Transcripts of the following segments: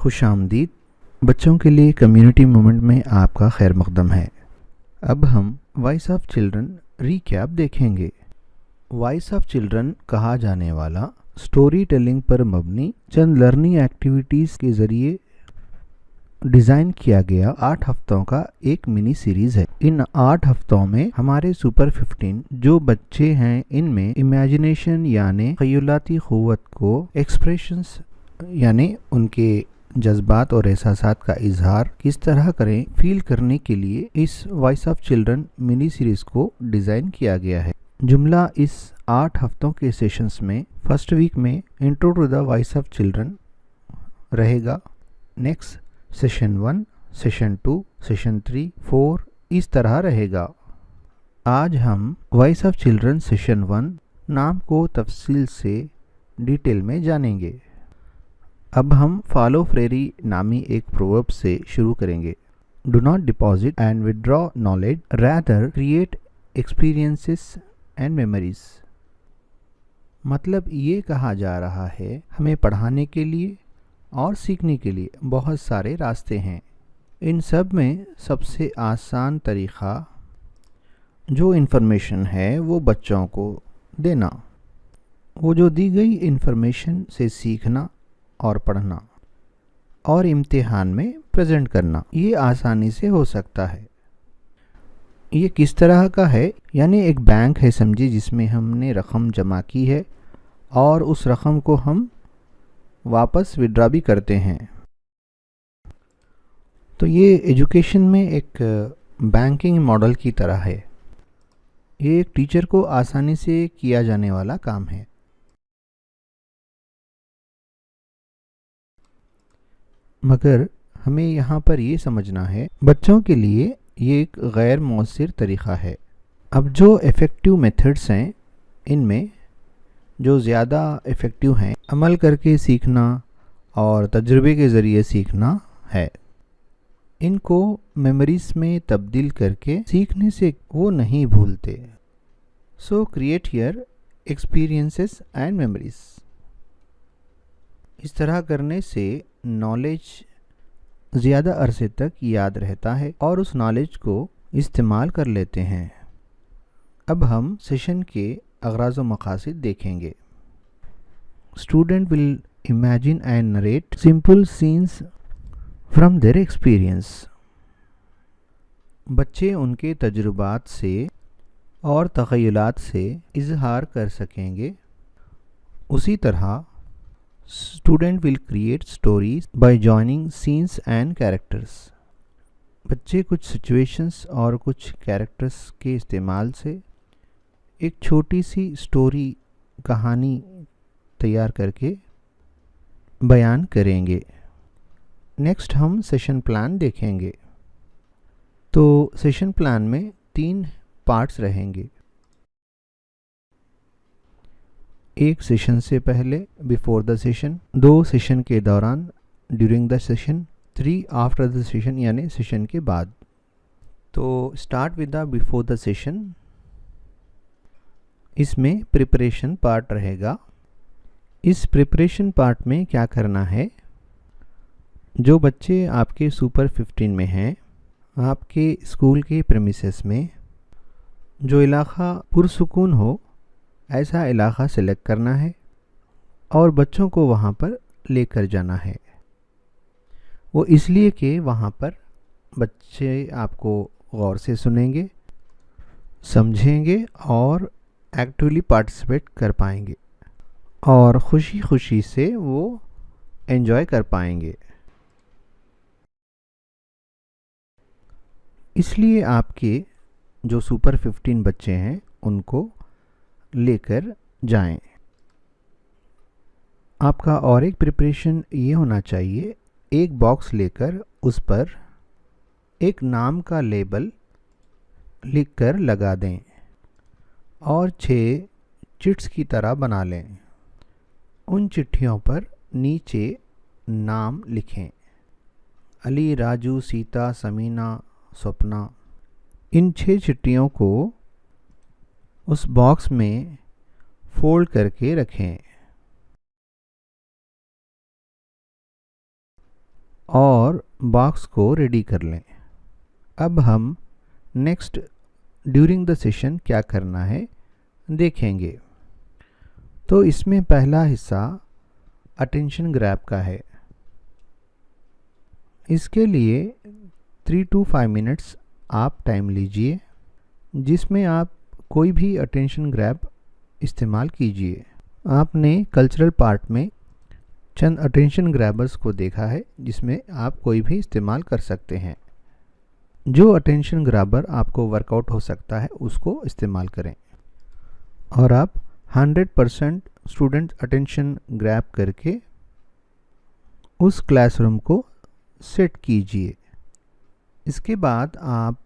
खुशामदीद। बच्चों के लिए कम्युनिटी मूवमेंट में आपका खैर मकदम है। अब हम वॉइस ऑफ चिल्ड्रन रीकैप देखेंगे। वॉइस ऑफ चिल्ड्रन कहा जाने वाला स्टोरी टेलिंग पर मबनी चंद लर्निंग एक्टिविटीज़ के ज़रिए डिज़ाइन किया गया 8 हफ्तों का एक मिनी सीरीज़ है। इन 8 हफ्तों में हमारे सुपर 15 जो बच्चे हैं इनमें इमेजिनेशन यानी ख़यालाती क़ुव्वत को एक्सप्रेशंस यानी उनके जज्बात और एहसासात का इजहार किस तरह करें फील करने के लिए इस voice of children mini series को डिज़ाइन किया गया है। जुमला इस 8 हफ्तों के सेशंस में फर्स्ट वीक में intro to the voice of children रहेगा। नेक्स्ट सेशन 1, सेशन 2, सेशन 3, 4 इस तरह रहेगा। आज हम वॉइस ऑफ चिल्ड्रन सेशन 1 नाम को तफसील से डिटेल में जानेंगे। अब हम फॉलो फ्रेरी नामी एक प्रोवर्ब से शुरू करेंगे। Do not deposit and withdraw knowledge, rather create experiences and memories. मतलब ये कहा जा रहा है हमें पढ़ाने के लिए और सीखने के लिए बहुत सारे रास्ते हैं। इन सब में सबसे आसान तरीक़ा जो इन्फॉर्मेशन है वो बच्चों को देना, वो जो दी गई इन्फॉर्मेशन से सीखना और पढ़ना और इम्तिहान में प्रेजेंट करना, ये आसानी से हो सकता है। ये किस तरह का है? यानी एक बैंक है समझिए, जिसमें हमने रकम जमा की है और उस रकम को हम वापस विड्रा भी करते हैं। तो ये एजुकेशन में एक बैंकिंग मॉडल की तरह है। ये एक टीचर को आसानी से किया जाने वाला काम है। मगर हमें यहाँ पर ये समझना है बच्चों के लिए ये एक गैर मौसर तरीक़ा है। अब जो इफ़ेक्टिव मेथड्स हैं इनमें जो ज़्यादा इफ़ेक्टिव हैं अमल करके सीखना और तजुर्बे के ज़रिए सीखना है। इनको मेमोरीज़ में तब्दील करके सीखने से वो नहीं भूलते। सो create here experiences and memories. इस तरह करने से नॉलेज ज़्यादा अरसे तक याद रहता है और उस नॉलेज को इस्तेमाल कर लेते हैं। अब हम सेशन के अगराज़ व मक़ासिद देखेंगे। Student will imagine and narrate simple scenes from their experience. बच्चे उनके तजुर्बात से और तख़य्युलात से इजहार कर सकेंगे। उसी तरह student will create stories bye joining scenes and characters. बच्चे कुछ सिचुएशंस और कुछ कैरेक्टर्स के इस्तेमाल से एक छोटी सी स्टोरी कहानी तैयार करके बयान करेंगे। नेक्स्ट हम सेशन प्लान देखेंगे। तो सेशन प्लान में 3 पार्ट्स रहेंगे। एक सेशन से पहले बिफोर द सेशन, 2 सेशन के दौरान during the session, 3 after the session यानी सेशन के बाद। तो start with the before the session. इसमें प्रिपरेशन पार्ट रहेगा। इस प्रिपरेशन पार्ट में क्या करना है, जो बच्चे आपके सुपर 15 में हैं, आपके स्कूल के प्रेमिसेस में जो इलाक़ा पुरसुकून हो ऐसा इलाक़ा सेलेक्ट करना है और बच्चों को वहाँ पर लेकर जाना है। वो इसलिए कि वहाँ पर बच्चे आपको गौर से सुनेंगे, समझेंगे और एक्टिवली पार्टिसिपेट कर पाएंगे और खुशी खुशी से वो एंजॉय कर पाएंगे। इसलिए आपके जो सुपर 15 बच्चे हैं उनको लेकर जाएं। आपका और एक प्रिपरेशन ये होना चाहिए, एक बॉक्स लेकर उस पर एक नाम का लेबल लिखकर लगा दें और 6 चिट्स की तरह बना लें। उन चिट्ठियों पर नीचे नाम लिखें, अली, राजू, सीता, समीना, स्वप्ना। इन 6 चिट्ठियों को उस बॉक्स में फोल्ड करके रखें। और बॉक्स को रेडी कर लें। अब हम नेक्स्ट ड्यूरिंग द सेशन क्या करना है देखेंगे। तो इसमें पहला हिस्सा अटेंशन ग्रैब का है। इसके लिए 3 to 5 मिनट्स आप टाइम लीजिए, जिसमें आप कोई भी अटेंशन ग्रैब इस्तेमाल कीजिए। आपने कल्चरल पार्ट में चंद अटेंशन ग्रैबर्स को देखा है, जिसमें आप कोई भी इस्तेमाल कर सकते हैं। जो अटेंशन ग्रैबर आपको वर्कआउट हो सकता है उसको इस्तेमाल करें और आप 100% स्टूडेंट अटेंशन ग्रैब करके उस क्लासरूम को सेट कीजिए। इसके बाद आप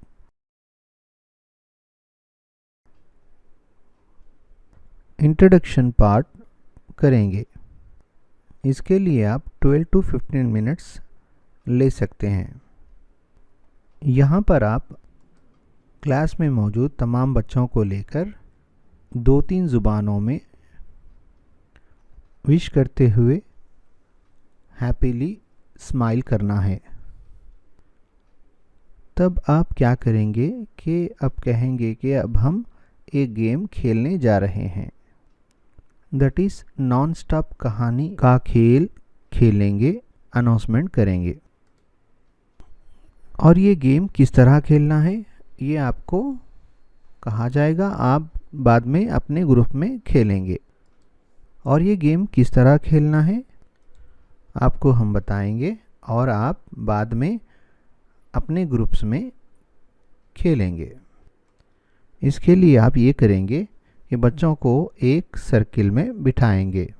इंट्रोडक्शन पार्ट करेंगे। इसके लिए आप 12 to 15 मिनट्स ले सकते हैं। यहाँ पर आप क्लास में मौजूद तमाम बच्चों को लेकर 2-3 ज़ुबानों में विश करते हुए हैप्पीली स्माइल करना है। तब आप क्या करेंगे कि अब कहेंगे कि अब हम एक गेम खेलने जा रहे हैं। दैट इज़ नॉन स्टॉप कहानी का खेल खेलेंगे, अनाउंसमेंट करेंगे। और ये गेम किस तरह खेलना है ये आपको कहा जाएगा, आप बाद में अपने ग्रुप में खेलेंगे। और ये गेम किस तरह खेलना है आपको हम बताएंगे और आप बाद में अपने ग्रुप्स में खेलेंगे। इसके लिए आप ये करेंगे कि बच्चों को एक सर्किल में बिठाएंगे,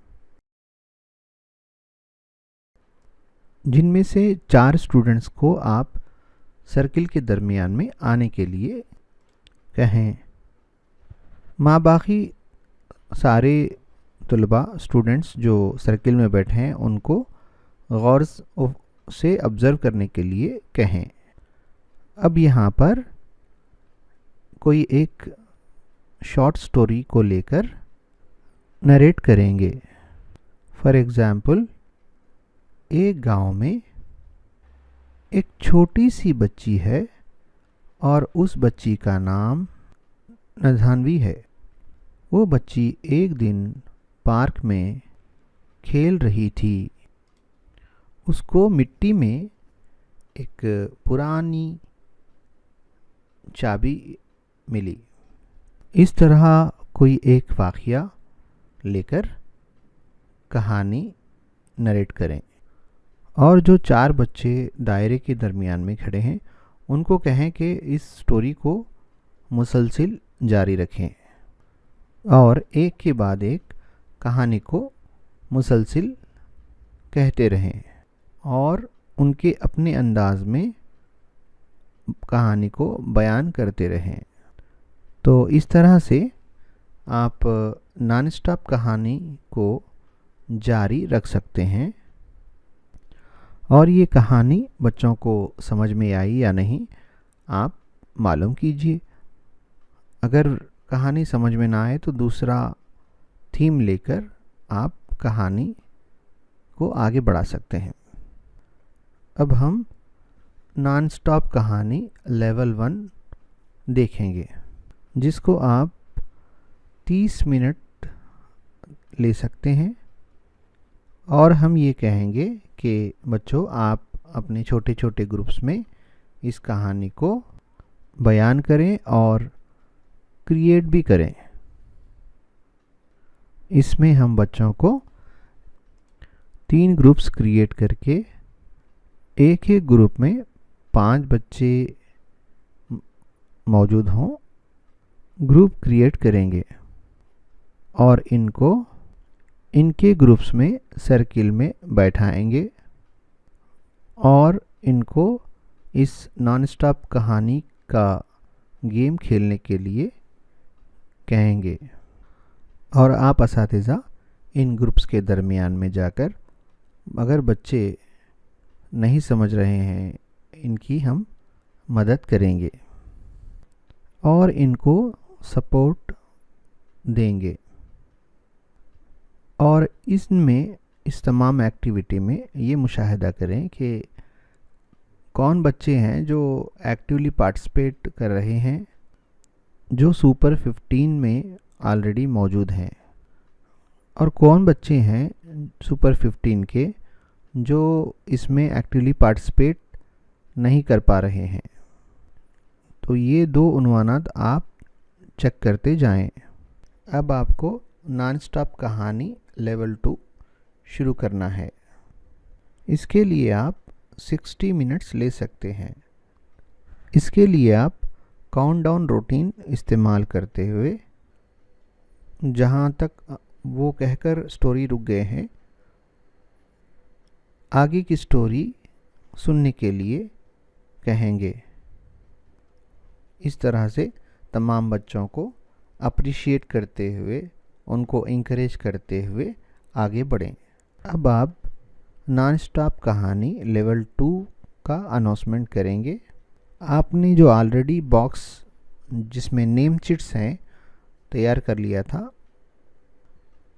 जिनमें से 4 स्टूडेंट्स को आप सर्किल के दरमियान में आने के लिए कहें। बाकी सारे तलबा स्टूडेंट्स जो सर्किल में बैठे हैं उनको गौर से ऑब्ज़र्व करने के लिए कहें। अब यहाँ पर कोई एक शॉर्ट स्टोरी को लेकर नरेट करेंगे। फॉर एग्ज़ाम्पल, एक गांव में एक छोटी सी बच्ची है और उस बच्ची का नाम नधान्वी है। वो बच्ची एक दिन पार्क में खेल रही थी। उसको मिट्टी में एक पुरानी चाबी मिली। इस तरह कोई एक वाक़या लेकर कहानी नरेट करें और जो 4 बच्चे दायरे के दरमियान में खड़े हैं उनको कहें कि इस स्टोरी को मुसलसिल जारी रखें और एक के बाद एक कहानी को मुसलसिल कहते रहें और उनके अपने अंदाज में कहानी को बयान करते रहें। तो इस तरह से आप नॉन स्टॉप कहानी को जारी रख सकते हैं। और ये कहानी बच्चों को समझ में आई या नहीं आप मालूम कीजिए। अगर कहानी समझ में ना आए तो दूसरा थीम लेकर आप कहानी को आगे बढ़ा सकते हैं। अब हम नॉन स्टॉप कहानी लेवल 1 देखेंगे, जिसको आप 30 मिनट ले सकते हैं। और हम ये कहेंगे कि बच्चों आप अपने छोटे छोटे ग्रुप्स में इस कहानी को बयान करें और क्रिएट भी करें। इसमें हम बच्चों को 3 ग्रुप्स क्रिएट करके एक एक ग्रुप में 5 बच्चे मौजूद हों ग्रुप क्रिएट करेंगे और इनको इनके ग्रुप्स में सर्किल में बैठाएंगे और इनको इस नॉन स्टॉप कहानी का गेम खेलने के लिए कहेंगे। और आप असातिज़ा इन ग्रुप्स के दरमियान में जाकर अगर बच्चे नहीं समझ रहे हैं इनकी हम मदद करेंगे और इनको सपोर्ट देंगे। और इसमें इस तमाम एक्टिविटी में ये मुशाहिदा करें कि कौन बच्चे हैं जो एक्टिवली पार्टिसिपेट कर रहे हैं, जो सुपर 15 में ऑलरेडी मौजूद हैं, और कौन बच्चे हैं सुपर 15 के जो इसमें एक्टिवली पार्टिसिपेट नहीं कर पा रहे हैं। तो ये दो उन्वानात आप चेक करते जाएं। अब आपको नॉन स्टॉप कहानी लेवल 2 शुरू करना है। इसके लिए आप 60 मिनट्स ले सकते हैं। इसके लिए आप काउंटडाउन रूटीन इस्तेमाल करते हुए जहाँ तक वो कहकर स्टोरी रुक गए हैं, आगे की स्टोरी सुनने के लिए कहेंगे। इस तरह से तमाम बच्चों को अप्रिशिएट करते हुए, उनको इंकरेज करते हुए आगे बढ़ें। अब आप नॉन स्टॉप कहानी लेवल 2 का अनाउंसमेंट करेंगे। आपने जो ऑलरेडी बॉक्स जिसमें नेम चिट्स हैं तैयार कर लिया था,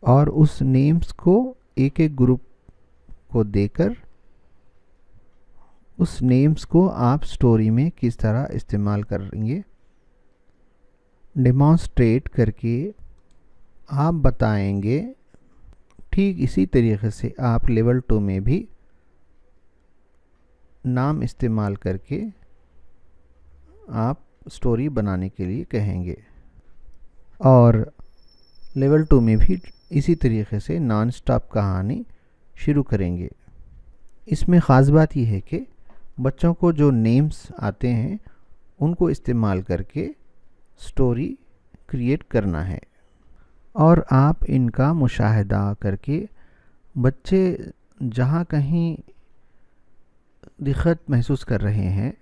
और उस नेम्स को एक एक ग्रुप को देकर उस नेम्स को आप स्टोरी में किस तरह इस्तेमाल करेंगे, डेमॉन्स्ट्रेट करके आप बताएंगे। ठीक इसी तरीके से आप लेवल 2 में भी नाम इस्तेमाल करके आप स्टोरी बनाने के लिए कहेंगे, और लेवल 2 में भी इसी तरीके से नॉन स्टॉप कहानी शुरू करेंगे। इसमें ख़ास बात यह है कि बच्चों को जो नेम्स आते हैं उनको इस्तेमाल करके स्टोरी क्रिएट करना है, और आप इनका मुशाहिदा करके बच्चे जहाँ कहीं दिक्कत महसूस कर रहे हैं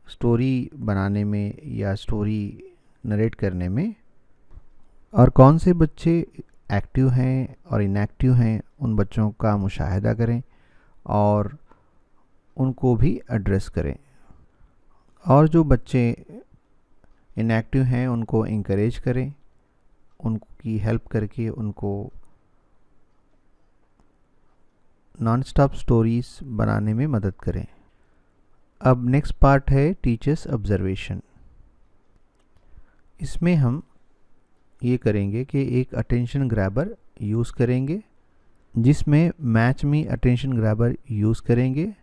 स्टोरी बनाने में या स्टोरी नरेट करने में, और कौन से बच्चे एक्टिव हैं और इनएक्टिव हैं, उन बच्चों का मुशाहिदा करें और उनको भी एड्रेस करें। और जो बच्चे इनएक्टिव हैं उनको इंकरेज करें, उनकी हेल्प करके उनको नॉन स्टॉप स्टोरीज़ बनाने में मदद करें। अब नेक्स्ट पार्ट है टीचर्स ऑब्जर्वेशन। इसमें हम ये करेंगे कि एक अटेंशन ग्रैबर यूज़ करेंगे, जिसमें match me attention grabber use करेंगे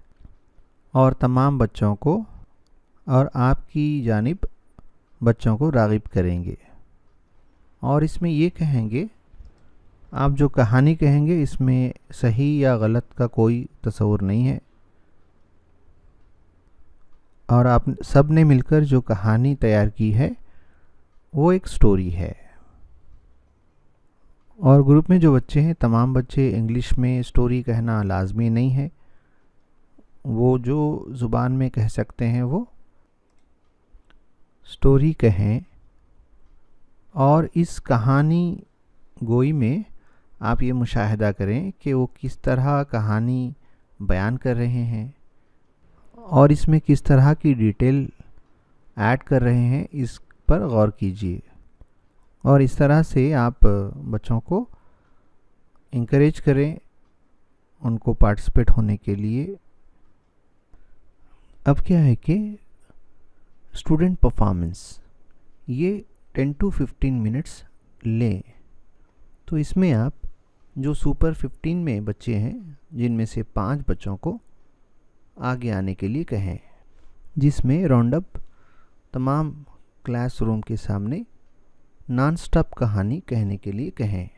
और तमाम बच्चों को और आपकी जानिब बच्चों को राग़िब करेंगे। और इसमें ये कहेंगे, आप जो कहानी कहेंगे इसमें सही या गलत का कोई तस्वुर नहीं है, और आप सब ने मिलकर जो कहानी तैयार की है वो एक स्टोरी है। और ग्रुप में जो बच्चे हैं, तमाम बच्चे इंग्लिश में स्टोरी कहना लाजमी नहीं है, वो जो ज़ुबान में कह सकते हैं वो स्टोरी कहें। और इस कहानी गोई में आप ये मुशाहिदा करें कि वो किस तरह कहानी बयान कर रहे हैं और इसमें किस तरह की डिटेल ऐड कर रहे हैं, इस पर गौर कीजिए। और इस तरह से आप बच्चों को इंकरेज करें उनको पार्टिसिपेट होने के लिए। अब क्या है कि स्टूडेंट परफॉर्मेंस ये 10 to 15 मिनट्स लें। तो इसमें आप जो सुपर 15 में बच्चे हैं, जिनमें से 5 बच्चों को आगे आने के लिए कहें, जिसमें राउंड अप तमाम क्लासरूम के सामने नॉन स्टॉप कहानी कहने के लिए कहें।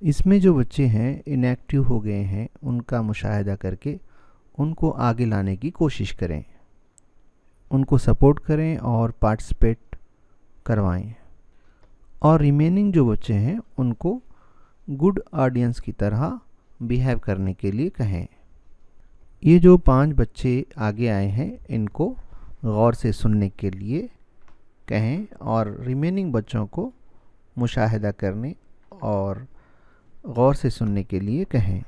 इसमें जो बच्चे हैं इनएक्टिव हो गए हैं, उनका मुशाहिदा करके उनको आगे लाने की कोशिश करें, उनको सपोर्ट करें और पार्टिसिपेट करवाएं। और रिमेनिंग जो बच्चे हैं उनको गुड ऑडियंस की तरह बिहेव करने के लिए कहें। ये जो 5 बच्चे आगे आए हैं इनको गौर से सुनने के लिए कहें और रिमेनिंग बच्चों को मुशाहिदा करने और गौर से सुनने के लिए कहें।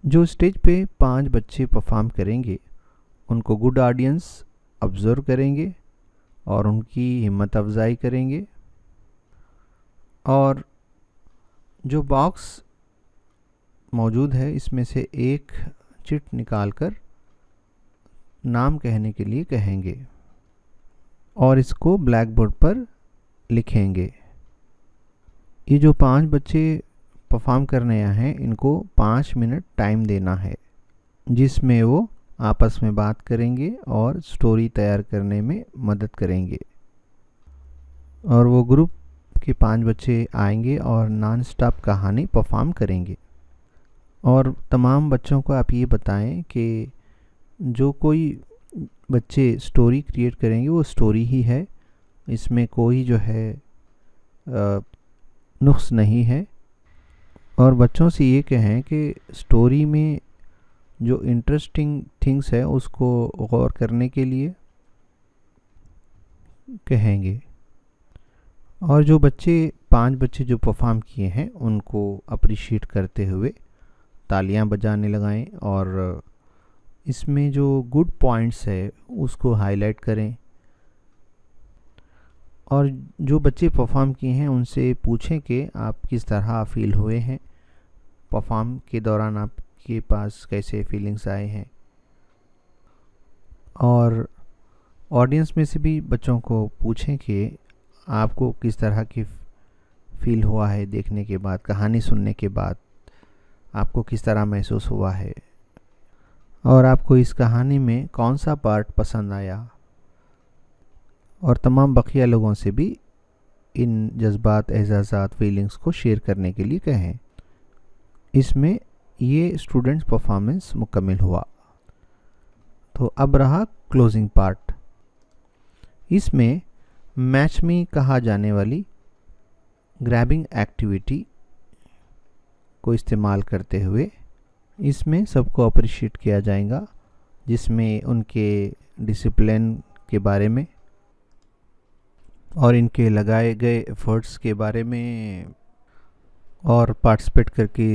जो स्टेज पे 5 बच्चे परफॉर्म करेंगे उनको गुड ऑडियंस ऑब्ज़र्व करेंगे और उनकी हिम्मत अफजाई करेंगे। और जो बॉक्स मौजूद है इसमें से एक चिट निकालकर नाम कहने के लिए कहेंगे और इसको ब्लैक बोर्ड पर लिखेंगे। ये जो 5 बच्चे परफॉर्म करने आए हैं, इनको 5 मिनट टाइम देना है, जिसमें वो आपस में बात करेंगे और स्टोरी तैयार करने में मदद करेंगे। और वो ग्रुप के 5 बच्चे आएंगे और नॉन स्टॉप कहानी परफॉर्म करेंगे। और तमाम बच्चों को आप ये बताएं कि जो कोई बच्चे स्टोरी क्रिएट करेंगे वो स्टोरी ही है, इसमें कोई जो है नुक्स नहीं है। और बच्चों से ये कहें कि स्टोरी में जो इंटरेस्टिंग थिंग्स है उसको गौर करने के लिए कहेंगे। और जो 5 बच्चे जो परफॉर्म किए हैं उनको अप्रिशिएट करते हुए तालियां बजाने लगाएं और इसमें जो गुड पॉइंट्स है उसको हाईलाइट करें। और जो बच्चे परफॉर्म किए हैं उनसे पूछें कि आप किस तरह फील हुए हैं, परफॉर्म के दौरान आपके पास कैसे फीलिंग्स आए हैं। और ऑडियंस में से भी बच्चों को पूछें कि आपको किस तरह की फील हुआ है देखने के बाद, कहानी सुनने के बाद आपको किस तरह महसूस हुआ है और आपको इस कहानी में कौन सा पार्ट पसंद आया। और तमाम बकिया लोगों से भी इन जज्बात, एहसासात, फीलिंग्स को शेयर करने के लिए कहें। इसमें ये स्टूडेंट्स परफॉर्मेंस मुकम्मल हुआ। तो अब रहा क्लोजिंग पार्ट। इसमें मैच में कहा जाने वाली ग्रैबिंग एक्टिविटी को इस्तेमाल करते हुए इसमें सबको अप्रिशिएट किया जाएगा, जिसमें उनके डिसिप्लिन के बारे में और इनके लगाए गए एफर्ट्स के बारे में और पार्टिसिपेट करके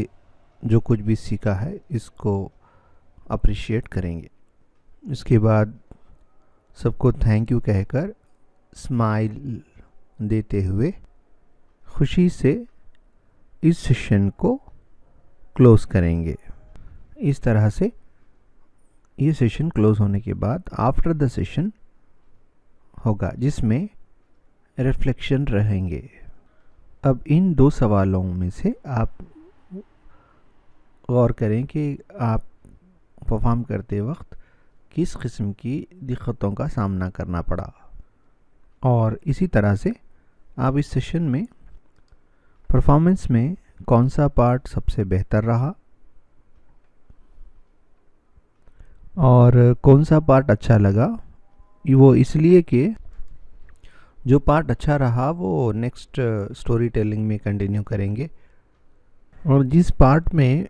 जो कुछ भी सीखा है इसको अप्रिशिएट करेंगे। इसके बाद सबको थैंक यू कहकर स्माइल देते हुए खुशी से इस सेशन को क्लोज करेंगे। इस तरह से ये सेशन क्लोज होने के बाद आफ्टर द सेशन होगा जिसमें रिफ्लेक्शन रहेंगे। अब इन 2 सवालों में से आप गौर करें कि आप परफॉर्म करते वक्त किस किस्म की दिक्कतों का सामना करना पड़ा और इसी तरह से आप इस सेशन में परफॉर्मेंस में कौन सा पार्ट सबसे बेहतर रहा और कौन सा पार्ट अच्छा लगा। वो इसलिए कि जो पार्ट अच्छा रहा वो नेक्स्ट स्टोरी टेलिंग में कंटिन्यू करेंगे और जिस पार्ट में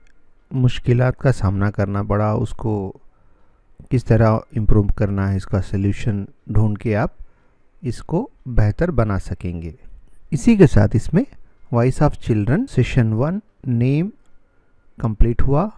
मुश्किलात का सामना करना पड़ा उसको किस तरह इम्प्रूव करना है, इसका सल्यूशन ढूंढ के आप इसको बेहतर बना सकेंगे। इसी के साथ इसमें voice of children session 1 name complete हुआ।